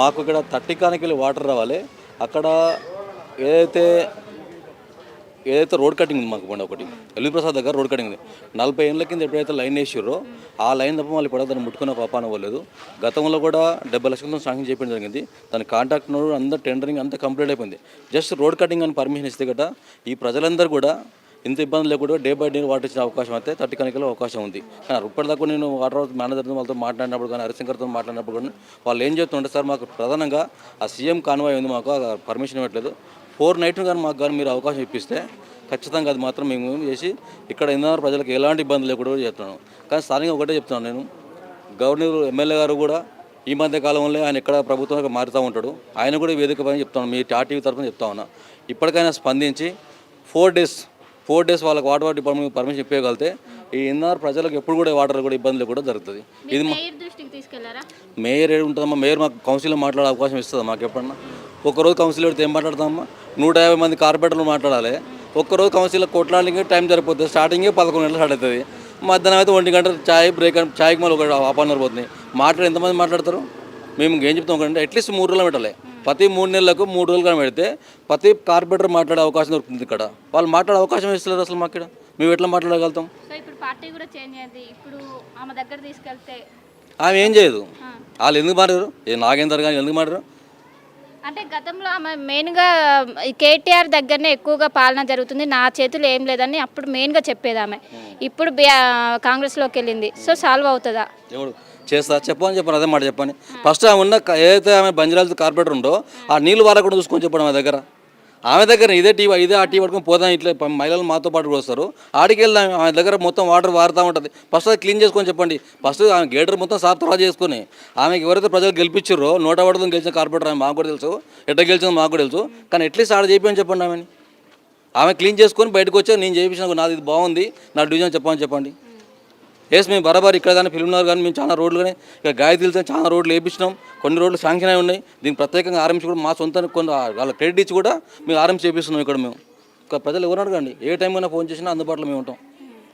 మాకు ఇక్కడ 30 వెళ్ళి వాటర్ రావాలి, అక్కడ ఏదైతే రోడ్ కటింగ్ ఉంది మాకు పండి ఒకటి ఎల్వి ప్రసాద్ దగ్గర రోడ్ కటింగ్ ఉంది. 40 ఏళ్ళ కింద ఎప్పుడైతే లైన్ వేసారో ఆ లైన్ తప్ప మళ్ళీ ఇప్పుడు దాన్ని ముట్టుకున్న పాపాన అవ్వలేదు. గతంలో కూడా 70 లక్షలతో శాంక్షన్ చేయడం జరిగింది. దాని కాంట్రాక్ట్ అందరూ టెండరింగ్ అంతా కంప్లీట్ అయిపోయింది. జస్ట్ రోడ్ కటింగ్ అని పర్మిషన్ ఇస్తే గట్రా ఈ ప్రజలందరూ కూడా ఇంత ఇబ్బంది లేకుండా డే బై డే వాటర్ ఇచ్చే అవకాశం అయితే 30 అవకాశం ఉంది. కానీ ఇప్పటిదాకా నేను వాటర్ మేనేజర్తో వాళ్ళతో మాట్లాడినప్పుడు కానీ హరిశంకర్తో మాట్లాడినప్పుడు కానీ వాళ్ళు ఏం చెప్తుంటే, సార్ మాకు ప్రధానంగా ఆ సీఎం కాన్వాయ్ ఉంది, మాకు పర్మిషన్ ఇవ్వట్లేదు, 4 nights కానీ మాకు కానీ మీరు అవకాశం ఇప్పిస్తే ఖచ్చితంగా అది మాత్రం మేము చేసి ఇక్కడ ఇందరూ ప్రజలకు ఎలాంటి ఇబ్బంది లేకుండా చెప్తున్నాను. కానీ స్థానికంగా ఒకటే చెప్తున్నాను, నేను గవర్నర్ ఎమ్మెల్యే గారు కూడా ఈ మధ్య కాలంలో ఆయన ఎక్కడ ప్రభుత్వంగా మారుతూ ఉంటాడు, ఆయన కూడా వేదిక పైన చెప్తాను, మీ టీవీ తరఫున చెప్తా ఉన్నా, ఇప్పటికైనా స్పందించి 4 days వాళ్ళకి వాటర్ డిపార్ట్మెంట్ పర్మిషన్ ఇప్పగలిగితే ఈ ఇన్నర్ ప్రజలకు ఎప్పుడు కూడా వాటర్ కూడా ఇబ్బందులు కూడా జరుగుతుంది. ఇది మేయర్ ఉంటుందమ్మా, మేయర్ మాకు కౌన్సిల్లో మాట్లాడే అవకాశం ఇస్తుందా? మాకు ఎప్పుడన్నా ఒక్కరోజు కౌన్సిల్ పెడితే ఏం మాట్లాడతామమ్మా? 150 మంది కార్పొరేటర్లు మాట్లాడాలి, ఒక్కరోజు కౌన్సిల్లో కొట్లాడానికి టైం సరిపోతుంది. స్టార్టింగే 11 గంటలు స్టార్ట్ అవుతుంది, మధ్యాహ్నం అయితే 1 గంట చాయ్ బ్రేక్, చాయ్కి మళ్ళీ ఒక హాఫ్ అన్ అవర్ పోతుంది. ఎంతమంది మాట్లాడతారు? మేము ఏం చెప్తాం అంటే అట్లీస్ట్ 3 రోజులు పెట్టాలి. ప్రతి 3 నెలలకు 3 రోజులు కానీ పెడితే ప్రతి కార్పొరేటర్ మాట్లాడే అవకాశం దొరుకుతుంది. ఇక్కడ వాళ్ళు మాట్లాడే అవకాశం ఇస్తలేరు అసలు మాకు. ఇక్కడ మేము ఎట్లా మాట్లాడగలుగుతాం? సో ఇప్పుడు పార్టీ కూడా చేంజ్ అయింది, ఇప్పుడు ఆమె దగ్గర తీసుకెళ్తే ఆమె ఏం చేయదు. వాళ్ళు ఎందుకు మారారు? నాగేందర్ కానీ ఎందుకు మారారు? అంటే గతంలో ఆమె మెయిన్గా కేటీఆర్ దగ్గరనే ఎక్కువగా పాలన జరుగుతుంది, నా చేతులు ఏం లేదని అప్పుడు మెయిన్గా చెప్పేది ఆమె. ఇప్పుడు కాంగ్రెస్లోకి వెళ్ళింది, సో సాల్వ్ అవుతుందా? ఎవడు చేస్తా చెప్పని చెప్పాను, అదే మాట చెప్పని. ఫస్ట్ ఆమె ఉన్న ఏదైతే ఆమె బంజరాజ్ కార్పొరేటర్ ఉందో ఆ నీళ్ళు వారకుండా చూసుకొని చెప్పండి. ఆమె దగ్గర ఇదే ఆ టీ పట్టుకొని పోదాం. ఇట్లా మహిళలు మాతో పాటు కూడా వస్తారు, ఆడికి వెళ్దాం. ఆమె దగ్గర మొత్తం వాటర్ వారుతూ ఉంటుంది. ఫస్ట్ అది క్లీన్ చేసుకొని చెప్పండి. ఫస్ట్ ఆమె గేటర్ మొత్తం సాఫ్ తర్వాత చేసుకొని ఆమెకి ఎవరైతే ప్రజలు గెలిపించారో 150 గెలిచిన కార్పొరేటర్ ఆమె మాకు కూడా తెలుసు, ఎట్లా గెలిచిందో మాకు కూడా తెలుసు. కానీ అట్లీస్ట్ ఆడ చేయించని చెప్పండి. ఆమె క్లీన్ చేసుకొని బయటకు వచ్చి నేను చేయించిన నాది ఇది బాగుంది, నా డివిజన్ చెప్పండి. ఎస్ మేము బరాబర్ ఇక్కడ కానీ ఫిల్మ్నగర్ కానీ మేము చాలా రోడ్లు కానీ ఇక్కడ గాయత్రి చాలా రోడ్లు వేయించినాం. కొన్ని రోడ్లు శాంక్షన్ అయి ఉన్నాయి. దీనికి ప్రత్యేకంగా ఆర్ఎంసీ కూడా మా సొంత కొన్ని వాళ్ళ క్రెడిట్ ఇచ్చి కూడా మేము ఆర్ఎంసీ చేపిస్తున్నాం. ఇక్కడ మేము ఇక్కడ ప్రజలు ఎవరు అడగండి, ఏ టైం అయినా ఫోన్ చేసినా అందుబాటులో మేము ఉంటాం.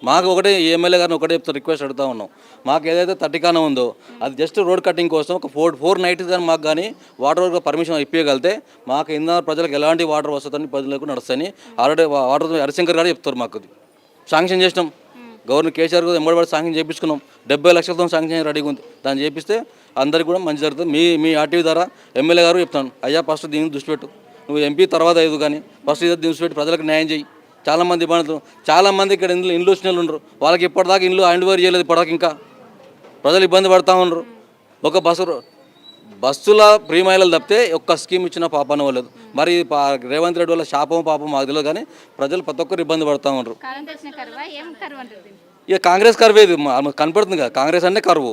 మాకు ఒకటే ఎమ్మెల్యే గారిని ఒకటే రిక్వెస్ట్ అడుగుతూ ఉన్నాం. మాకు ఏదైతే 30 కాలం ఉందో అది జస్ట్ రోడ్ కటింగ్ కోసం ఒక 4 నైట్స్ కానీ మాకు కానీ వాటర్ పర్మిషన్ ఇప్పించగలిగితే మాకు ఇందా ప్రజలకు ఎలాంటి వాటర్ వస్తుందని ప్రజలకు నడుస్తాయని ఆల్రెడీ వాటర్ హరిశంకర్ గారు చెప్తారు. మాకు అది శాంక్షన్ చేసినాం. గవర్నర్ కేసీఆర్ కూడా ఎంబడి శాంక్షన్ చేయించుకున్నాం. 70 లక్షలతో శాంక్షన్ రెడీగా ఉంది. దాన్ని చేపిస్తే అందరికీ కూడా మంచి జరుగుతుంది. మీ ఆర్టీవీ ద్వారా ఎమ్మెల్యే గారు చెప్తాను, అయ్యా ఫస్ట్ దీన్ని దృష్టి పెట్టు, నువ్వు ఎంపీ తర్వాత అయ్యదు కానీ ఫస్ట్ ఇది దృష్టి పెట్టి ప్రజలకు న్యాయం చేయి. చాలామంది ఇబ్బందులు, చాలామంది ఇక్కడ ఇండ్లు వచ్చిన వాళ్ళు ఉన్నారు, వాళ్ళకి ఇప్పటిదాకా ఇండ్లు హ్యాండ్ ఓవర్ చేయలేదు. ఇప్పటిదాకా ఇంకా ప్రజలు ఇబ్బంది పడుతూ ఉన్నారు. ఒక బస్సుల ఫ్రీ మహిళలు తప్పితే ఒక్క స్కీమ్ ఇచ్చిన పాపన వాళ్ళదు. మరి రేవంత్ రెడ్డి వల్ల శాపం పాపం మాకు తెలియదు కానీ ప్రజలు ప్రతి ఒక్కరు ఇబ్బంది పడుతూ ఉన్నారు. ఇక కాంగ్రెస్ కరువు ఇది కనపడుతుంది కదా. కాంగ్రెస్ అంటే కరువు,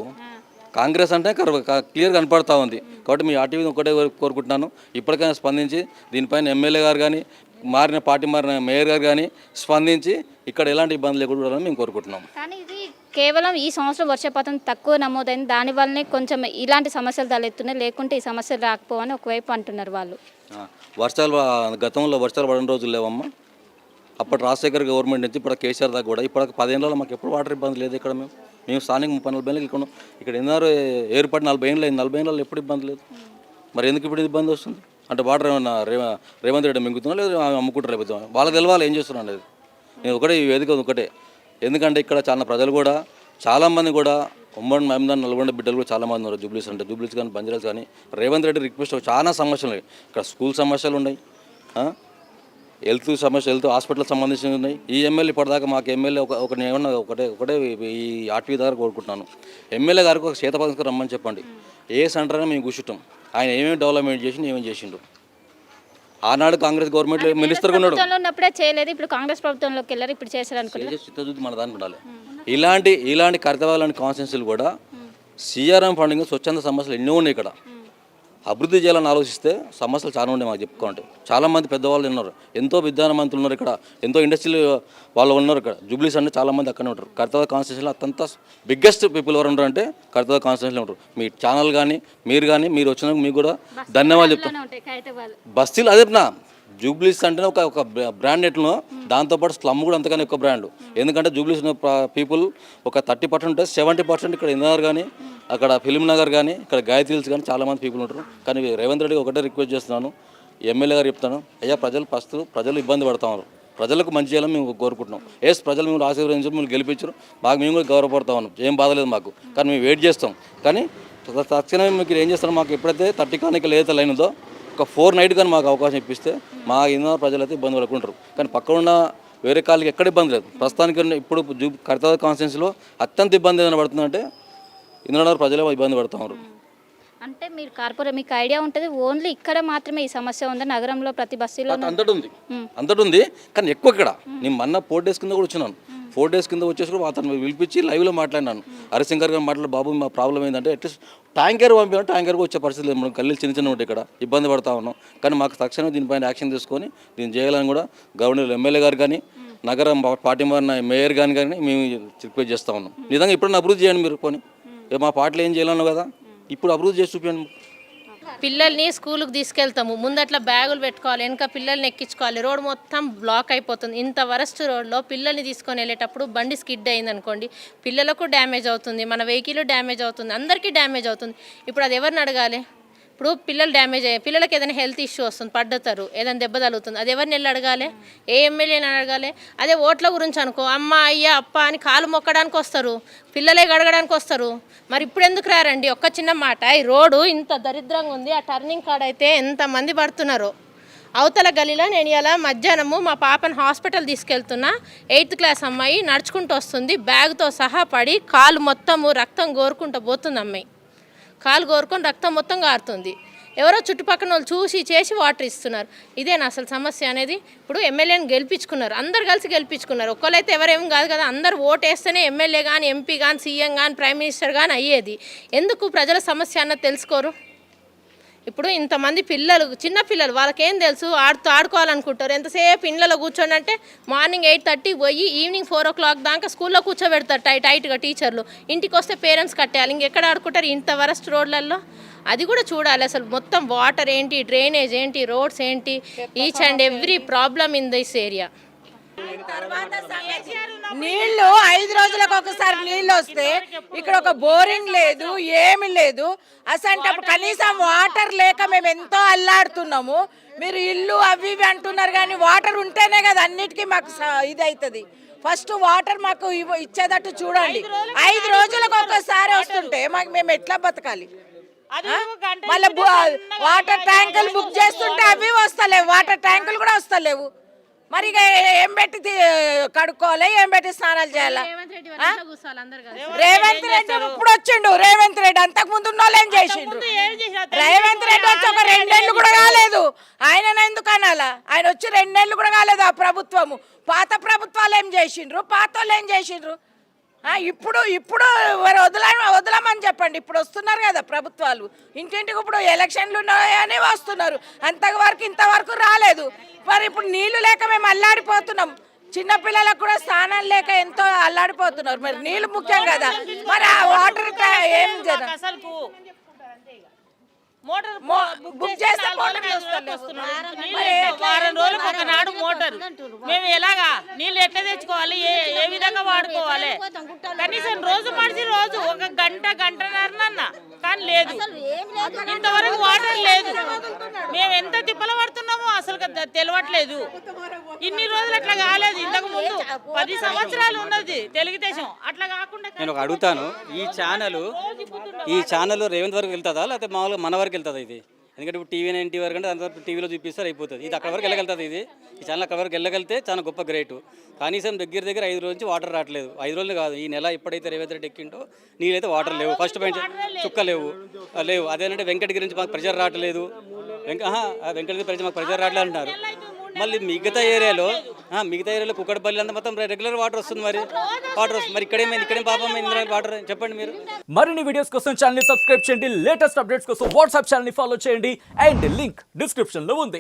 కాంగ్రెస్ అంటే కరువు క్లియర్ కనపడతా ఉంది. కాబట్టి మీ ఆర్టీవీ ఒకటే కోరుకుంటున్నాను, ఇప్పటికైనా స్పందించి దీనిపైన ఎమ్మెల్యే గారు కానీ పార్టీ మారిన మేయర్ గారు కానీ స్పందించి ఇక్కడ ఎలాంటి ఇబ్బంది లేకుండా మేము కోరుకుంటున్నాం. కానీ ఇది కేవలం ఈ సంవత్సరం వర్షపాతం తక్కువ నమోదైంది, దానివల్లనే కొంచెం ఇలాంటి సమస్యలు తలెత్తున్నాయి, లేకుంటే ఈ సమస్యలు రాకపోవని ఒకవైపు అంటున్నారు వాళ్ళు. గతంలో వర్షాలు పడిన రోజులు లేవమ్మా. అప్పటి రాజశేఖర్ గవర్నమెంట్ నుంచి ఇప్పుడు కేసీఆర్ దాకా కూడా ఇప్పటికి 10 ఏళ్ళలో మాకు ఎప్పుడు వాటర్ ఇబ్బంది లేదు. ఇక్కడ మేము స్థానిక 30-40 ఏళ్ళు ఇక్కడ ఎన్నో ఏర్పడి 40 ఏళ్ళు అయింది. 40 ఏళ్ళలో ఎప్పుడు ఇబ్బంది లేదు. మరి ఎందుకు ఇప్పుడు ఇబ్బంది వస్తుంది అంటే వాటర్ ఏమన్నా రేవంత్ రెడ్డి మింగుతున్నా లేదు అమ్ముకుంటారు లేకపోతే వాళ్ళకి తెలవాలి ఏం చేస్తున్నాను అనేది. నేను ఒకటే ఈ వేదిక ఒకటే, ఎందుకంటే ఇక్కడ చాలా ప్రజలు కూడా చాలామంది కూడా ఉమ్మడి మహమూదాబాద్ నల్గొండ బిడ్డలు కూడా చాలామంది ఉన్నారు. జూబ్లీస్ కానీ బంజారాస్ కానీ రేవంత్ రెడ్డి రిక్వెస్ట్ చాలా సమస్యలు ఉన్నాయి. ఇక్కడ స్కూల్ సమస్యలు ఉన్నాయి, హెల్త్ హాస్పిటల్ సంబంధించినవి ఉన్నాయి. ఈ ఎమ్మెల్యే ఇప్పటిదాకా మాకు ఎమ్మెల్యే ఏమన్నా ఒకటే ఈ ఆర్టీవీ దగ్గర కోరుకుంటున్నాను, ఎమ్మెల్యే గారికి ఒక శీతపథకం రమ్మని చెప్పండి. ఏ సెంటర్ అయినా మేము కూర్చుంటాం. ఆయన ఏమేమి డెవలప్మెంట్ చేసి ఏమేమి చేసిండు. ఆనాడు కాంగ్రెస్ గవర్నమెంట్ మినిస్టర్గా ఉన్నాడు, ఉన్నప్పుడే చేయలేదు, ఇప్పుడు కాంగ్రెస్ ప్రభుత్వంలోకి వెళ్ళారు, ఇప్పుడు చేశారు అనుకుంటే చిత్తశుద్ధి మన దానికి ఉండాలి. ఇలాంటి కర్తవ్యాలని కాన్స్టిట్యున్సీలు కూడా సిఆర్ఎం ఫండింగ్ స్వచ్ఛంద సమస్యలు ఎన్నో ఉన్నాయి. ఇక్కడ అభివృద్ధి చేయాలని ఆలోచిస్తే సమస్యలు చాలా ఉన్నాయి. మాకు చెప్పుకోండి చాలామంది పెద్దవాళ్ళు ఉన్నారు, ఎంతో విద్యానవంతులు ఉన్నారు, ఇక్కడ ఎంతో ఇండస్ట్రీలు వాళ్ళు ఉన్నారు. ఇక్కడ జూబ్లీస్ అంటే చాలామంది అక్కడనే ఉంటారు. కర్తవ్య కాన్స్టిట్యున్సీలో అత్యంత బిగ్గెస్ట్ పీపుల్ ఎవరు ఉంటారు అంటే కర్తవ్య కాన్స్టిట్యున్సీలో ఉంటారు. మీ ఛానల్ కానీ మీరు వచ్చినాక మీకు కూడా ధన్యవాదాలు చెప్తాను. బస్తీలు అదే నా జూబ్లీస్ అంటే ఒక బ్రాండ్ ఎట్లనో దాంతోపాటు స్లమ్ కూడా అంతగానే ఎక్కువ బ్రాండ్. ఎందుకంటే జూబ్లీస్ పీపుల్ ఒక 30% ఉంటే 70% ఇక్కడ ఇందర్ కానీ అక్కడ ఫిల్మ్ నగర్ కానీ ఇక్కడ గాయత్రి హిల్స్ కానీ చాలామంది పీపుల్ ఉంటారు. కానీ రేవంత్ రెడ్డికి ఒకటే రిక్వెస్ట్ చేస్తున్నాను, ఎమ్మెల్యే గారు చెప్తాను, అయ్యా ప్రజలు ఇబ్బంది పడుతున్నారు, ప్రజలకు మంచి చేయాలని మేము కోరుకుంటున్నాం. ప్రజలు మేము ఆశీర్వదించారు, మేము గెలిపించారు, మాకు మేము కూడా గౌరవపడతా ఉన్నాం, ఏం బాధలేదు మాకు. కానీ మేము వెయిట్ చేస్తాం. కానీ తక్షణమే మీకు ఏం చేస్తారో మాకు ఎప్పుడైతే 30 కానికి ఏదైతే లైన్ ఉందో ఒక 4 నైట్ కానీ మాకు అవకాశం ఇప్పిస్తే మా ఇందూరు ప్రజలైతే ఇబ్బంది పడుకుంటారు. కానీ పక్కన ఉన్న వేరే కాళ్ళకి ఎక్కడ ఇబ్బంది లేదు. ప్రస్తుతానికి ఇప్పుడు కర్తవ్య కాన్స్టిట్యున్సీలో అత్యంత ఇబ్బంది ఏదైనా పడుతుందంటే ఇంద్రనగర్ ప్రజలే ఇబ్బంది పడుతున్నారు. అంటే మీరు కార్పొరేట్ మీకు ఐడియా ఉంటుంది, ఓన్లీ ఇక్కడ మాత్రమే ఈ సమస్య ఉంది, నగరంలో ప్రతి బస్సులో అంతటి ఉంది. కానీ ఎక్కువ ఇక్కడ నేను మొన్న 4 డేస్ కింద కూడా వచ్చినాను. 4 డేస్ కింద వచ్చేసి కూడా అతను పిలిపించి లైవ్లో మాట్లాడినాను. హరిశంకర్ గారు మాట్లాడి, బాబు మా ప్రాబ్లం ఏంటంటే అట్లీస్ట్ ట్యాంకర్ పంపించాను, ట్యాంకర్కి వచ్చే పరిస్థితి లేదు. మనం గల్లీలు చిన్న ఉంటాయి, ఇక్కడ ఇబ్బంది పడతా ఉన్నాం. కానీ మాకు తక్షణం దీనిపైన యాక్షన్ తీసుకొని దీన్ని చేయాలని కూడా గవర్నర్ ఎమ్మెల్యే గారు కానీ నగరం పార్టీ మారిన మేయర్ కానీ మేము రిక్వెస్ట్ చేస్తూ ఉన్నాం. నిజంగా ఇప్పుడు అభివృద్ధి చేయండి మీరు. పోనీ మా పార్టీలో ఏం చేయాలన్నావు కదా, ఇప్పుడు అభివృద్ధి చేసి చూపించండి. పిల్లల్ని స్కూల్కి తీసుకెళ్తాము, ముందట్లా బ్యాగులు పెట్టుకోవాలి, వెనక పిల్లల్ని ఎక్కించుకోవాలి, రోడ్ మొత్తం బ్లాక్ అయిపోతుంది. ఇంత వరస్ట్ రోడ్లో పిల్లల్ని తీసుకొని వెళ్ళేటప్పుడు బండి స్కిడ్ అయింది అనుకోండి, పిల్లలకు డ్యామేజ్ అవుతుంది, మన వెహికల్ డ్యామేజ్ అవుతుంది, అందరికీ డ్యామేజ్ అవుతుంది. ఇప్పుడు అది ఎవరిని అడగాలి? ఇప్పుడు పిల్లలు డ్యామేజ్ అయ్యాయి, పిల్లలకి ఏదైనా హెల్త్ ఇష్యూ వస్తుంది, పడ్డతారు, ఏదైనా దెబ్బ తగులుతుంది, అది ఎవరిని వెళ్ళి అడగాలి? ఏ ఎమ్మెల్యేని అడగాలి? అదే ఓట్ల గురించి అనుకో, అమ్మ అయ్య అప్ప అని కాలు మొక్కడానికి వస్తారు, పిల్లలే గడగడానికి వస్తారు. మరి ఇప్పుడు ఎందుకు రారండి? ఒక్క చిన్న మాట, ఈ రోడ్డు ఇంత దరిద్రంగా ఉంది, ఆ టర్నింగ్ కాడ అయితే ఎంతమంది పడుతున్నారు. అవతల గలీలో నేను ఇలా మధ్యాహ్నము మా పాపను హాస్పిటల్ తీసుకెళ్తున్నా, 8th క్లాస్ అమ్మాయి నడుచుకుంటూ వస్తుంది, బ్యాగ్తో సహా పడి కాలు మొత్తము రక్తం కోరుకుంటూ పోతుంది. అమ్మాయి కాలు కోరుకొని రక్తం మొత్తం కారుతుంది. ఎవరో చుట్టుపక్కల వాళ్ళు చూసి చేసి వాటర్ ఇస్తున్నారు. ఇదేనా అసలు సమస్య అనేది? ఇప్పుడు ఎమ్మెల్యేని గెలిపించుకున్నారు, అందరు కలిసి గెలిపించుకున్నారు. ఒక్కరైతే ఎవరేం కాదు కదా, అందరు ఓటు వేస్తేనే ఎమ్మెల్యే కానీ ఎంపీ కానీ సీఎం కానీ ప్రైమ్ మినిస్టర్ కానీ అయ్యేది. ఎందుకు ప్రజల సమస్య అన్నది తెలుసుకోరు? ఇప్పుడు ఇంతమంది పిల్లలు, చిన్న పిల్లలు, వాళ్ళకేం తెలుసు? ఆడుకోవాలనుకుంటారు. ఎంతసేపు ఇండ్లలో కూర్చోండి అంటే మార్నింగ్ 8:30 పోయి ఈవినింగ్ 4 o'clock దాకా స్కూల్లో కూర్చోబెడతారు టైట్గా టీచర్లు. ఇంటికి వస్తే పేరెంట్స్ కట్టేయాలి. ఇంకెక్కడ ఆడుకుంటారు ఇంత వరస్ట్ రోడ్లలో? అది కూడా చూడాలి. అసలు మొత్తం వాటర్ ఏంటి, డ్రైనేజ్ ఏంటి, రోడ్స్ ఏంటి, each and every problem in this area. నీళ్లు 5 రోజులకు ఒకసారి నీళ్ళు వస్తే ఇక్కడ ఒక బోరింగ్ లేదు, ఏమి లేదు. అసలు కనీసం వాటర్ లేక మేము ఎంతో అల్లాడుతున్నాము. మీరు ఇల్లు అవి ఇవి అంటున్నారు, కానీ వాటర్ ఉంటేనే కదా అన్నిటికీ మాకు ఇది అవుతుంది. ఫస్ట్ వాటర్ మాకు ఇచ్చేటట్టు చూడండి. 5 రోజులకు ఒకసారి వస్తుంటే మాకు మేము ఎట్లా బతకాలి? మళ్ళీ వాటర్ ట్యాంకులు బుక్ చేస్తుంటే అవి వస్తలేవు, వాటర్ ట్యాంకులు కూడా వస్తలేవు. మరి ఇక ఏం పెట్టి కడుక్కోవాలి, ఏం పెట్టి స్నానాలు చేయాలా? రేవంత్ రెడ్డి ఇప్పుడు వచ్చిండు. రేవంత్ రెడ్డి అంతకు ముందు ఉన్న వాళ్ళు ఏం చేసిండు? రేవంత్ రెడ్డి వచ్చి ఒక 2 నెలలు కూడా కాలేదు. ఆయన ఎందుకు అనాలా? ఆయన వచ్చి 2 నెలలు కూడా కాలేదు ఆ ప్రభుత్వము. పాత ప్రభుత్వాలు ఏం చేసిండ్రు, పాత వాళ్ళు ఏం చేసిండ్రు? ఇప్పుడు వదలమని చెప్పండి. ఇప్పుడు వస్తున్నారు కదా ప్రభుత్వాలు, ఇంటింటికి ఇప్పుడు ఎలక్షన్లు ఉన్నాయని వస్తున్నారు. అంతవరకు ఇంతవరకు రాలేదు. మరి ఇప్పుడు నీళ్లు లేక మేము అల్లాడిపోతున్నాం. చిన్నపిల్లలకు కూడా స్నానాలు లేక ఎంతో అల్లాడిపోతున్నారు. మరి నీళ్లు ముఖ్యం కదా. మరి ఆ వాటర్ ఏం బుక్ చేస్తే వారం రోజులకు ఒకనాడు మోటార్ మేము ఎలాగా నీళ్ళు ఎట్లా తెచ్చుకోవాలి, ఏ విధంగా వాడుకోవాలి? కనీసం రోజు మనిషి రోజు ఒక గంటన్నర కానీ లేదు, ఇంతవరకు వాటర్ లేదు. మేము ఎంత తిప్పలు పడుతున్నామో అసలు తెలియట్లేదు. ఇన్ని రోజులు అట్లా కాలేదు. ఇంతకు ముందు 10 సంవత్సరాలు ఉన్నది తెలుగుదేశం, అట్లా కాకుండా. నేను ఒక అడుగుతాను, ఈ ఛానల్ రేవంత్ వరకు వెళ్తుందా లేకపోతే మామూలుగా మన వరకు వెళ్తుందా ఇది? ఎందుకంటే ఇప్పుడు టీవీ 90 వరకు అంటే అంతవరకు టీవీలో చూపిస్తారు, అయిపోతుంది. ఇది అక్కడ వరకు వెళ్ళగలుగుతుంది. ఈ ఛానల్ అక్కడ వరకు వెళ్ళగలితే చాలా గొప్ప గ్రేటు. కనీసం దగ్గర 5 రోజుల నుంచి వాటర్ రావట్లేదు. 5 రోజులు కాదు, ఈ నెల ఎప్పుడైతే రేవంత్ రెడ్డి ఎక్కింటో నీళ్ళైతే వాటర్ లేవు. ఫస్ట్ పాయింట్ చుక్క లేవు. అదేంటంటే వెంకటగిరి నుంచి మాకు ప్రెజర్ రావట్లేదు. వెంకటగిరి ప్రెజర్ మాకు ప్రెజర్ రావట్లేదు అంటున్నారు. మళ్ళీ మిగతా ఏరియాలో కుక్కడపల్లి అంతా మొత్తం రెగ్యులర్ వాటర్ వస్తుంది. మరి వాటర్ వస్తుంది, మరి ఇక్కడేం పాపం వాటర్ చెప్పండి మీరు. మరిన్ని వీడియోస్ కోసం ఛానల్ ని సబ్స్క్రైబ్ చేయండి, లేటెస్ట్ అప్డేట్స్ కోసం వాట్సాప్ ఛానల్ ని ఫాలో చేయండి, అండ్ లింక్ డిస్క్రిప్షన్ లో ఉంది.